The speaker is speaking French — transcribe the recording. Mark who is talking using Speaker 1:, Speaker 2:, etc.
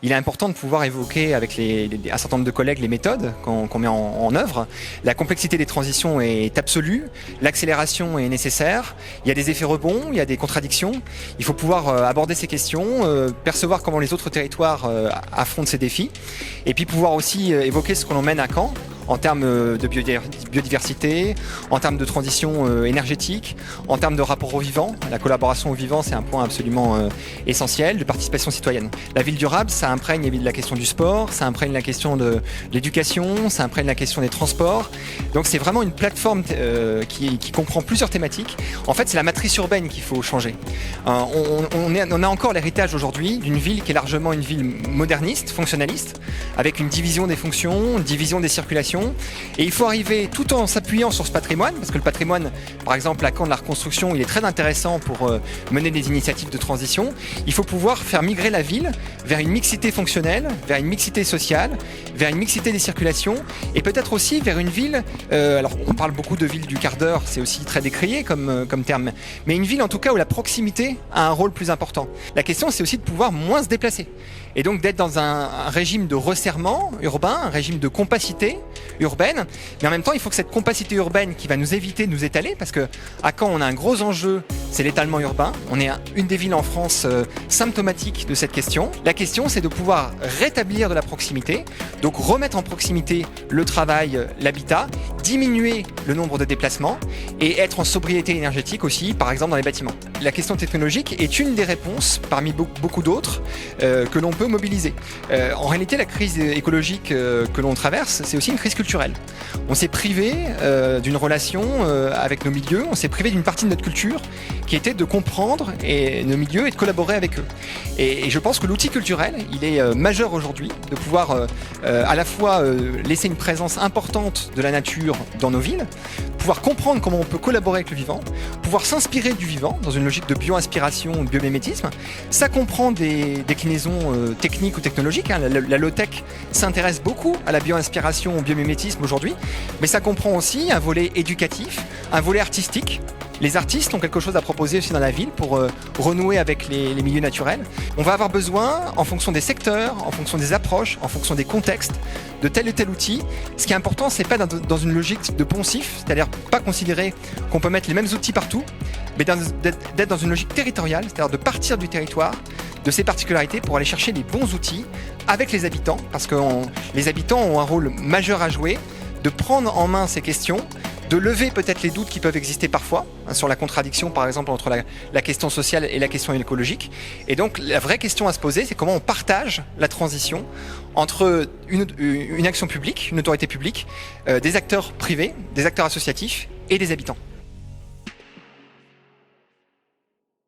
Speaker 1: il est important de pouvoir évoquer avec un certain nombre de collègues les méthodes qu'on met en œuvre. La complexité des transitions est absolue, l'accélération est nécessaire, il y a des effets rebonds, il y a des contradictions. Il faut pouvoir aborder ces questions, percevoir comment les autres territoires affrontent ces défis, et puis pouvoir aussi évoquer ce que l'on mène à Caen en termes de biodiversité, en termes de transition énergétique, en termes de rapport au vivant. La collaboration au vivant, c'est un point absolument essentiel, de participation citoyenne. La ville durable, ça imprègne la question du sport, ça imprègne la question de l'éducation, ça imprègne la question des transports. Donc c'est vraiment une plateforme qui comprend plusieurs thématiques. En fait, c'est la matrice urbaine qu'il faut changer. On a encore l'héritage aujourd'hui d'une ville qui est largement une ville moderniste, fonctionnaliste, avec une division des fonctions, une division des circulations. Et il faut arriver, tout en s'appuyant sur ce patrimoine, parce que le patrimoine, par exemple, à Caen de la reconstruction, il est très intéressant pour mener des initiatives de transition. Il faut pouvoir faire migrer la ville vers une mixité fonctionnelle, vers une mixité sociale, vers une mixité des circulations, et peut-être aussi vers une ville, alors on parle beaucoup de ville du quart d'heure, c'est aussi très décrié comme terme, mais une ville en tout cas où la proximité a un rôle plus important. La question, c'est aussi de pouvoir moins se déplacer, et donc d'être dans un régime de resserrement urbain, un régime de compacité urbaine, mais en même temps il faut que cette compacité urbaine qui va nous éviter de nous étaler, parce que à Caen on a un gros enjeu, c'est l'étalement urbain. On est une des villes en France symptomatiques de cette question. La question, c'est de pouvoir rétablir de la proximité, donc remettre en proximité le travail, l'habitat, diminuer le nombre de déplacements et être en sobriété énergétique aussi, par exemple dans les bâtiments. La question technologique est une des réponses parmi beaucoup d'autres que l'on peut mobiliser. En réalité, la crise écologique que l'on traverse, c'est aussi une crise culturelle. On s'est privé d'une relation avec nos milieux, on s'est privé d'une partie de notre culture qui était de comprendre nos milieux et de collaborer avec eux. Et je pense que l'outil culturel, il est majeur aujourd'hui, de pouvoir à la fois laisser une présence importante de la nature dans nos villes, pouvoir comprendre comment on peut collaborer avec le vivant, pouvoir s'inspirer du vivant dans une logique de bio-inspiration, de biomimétisme. Ça comprend des déclinaisons techniques ou technologiques. La low-tech s'intéresse beaucoup à la bio-inspiration, au biomimétisme aujourd'hui, mais ça comprend aussi un volet éducatif, un volet artistique. Les artistes ont quelque chose à proposer aussi dans la ville pour renouer avec les milieux naturels. On va avoir besoin, en fonction des secteurs, en fonction des approches, en fonction des contextes, de tel et tel outil. Ce qui est important, c'est pas dans une logique de poncif, c'est-à-dire pas considérer qu'on peut mettre les mêmes outils partout, mais d'être dans une logique territoriale, c'est-à-dire de partir du territoire, de ses particularités pour aller chercher les bons outils avec les habitants, parce que les habitants ont un rôle majeur à jouer, de prendre en main ces questions, de lever peut-être les doutes qui peuvent exister parfois, sur la contradiction par exemple entre la question sociale et la question écologique. Et donc la vraie question à se poser, c'est comment on partage la transition entre une action publique, une autorité publique, des acteurs privés, des acteurs associatifs et des habitants.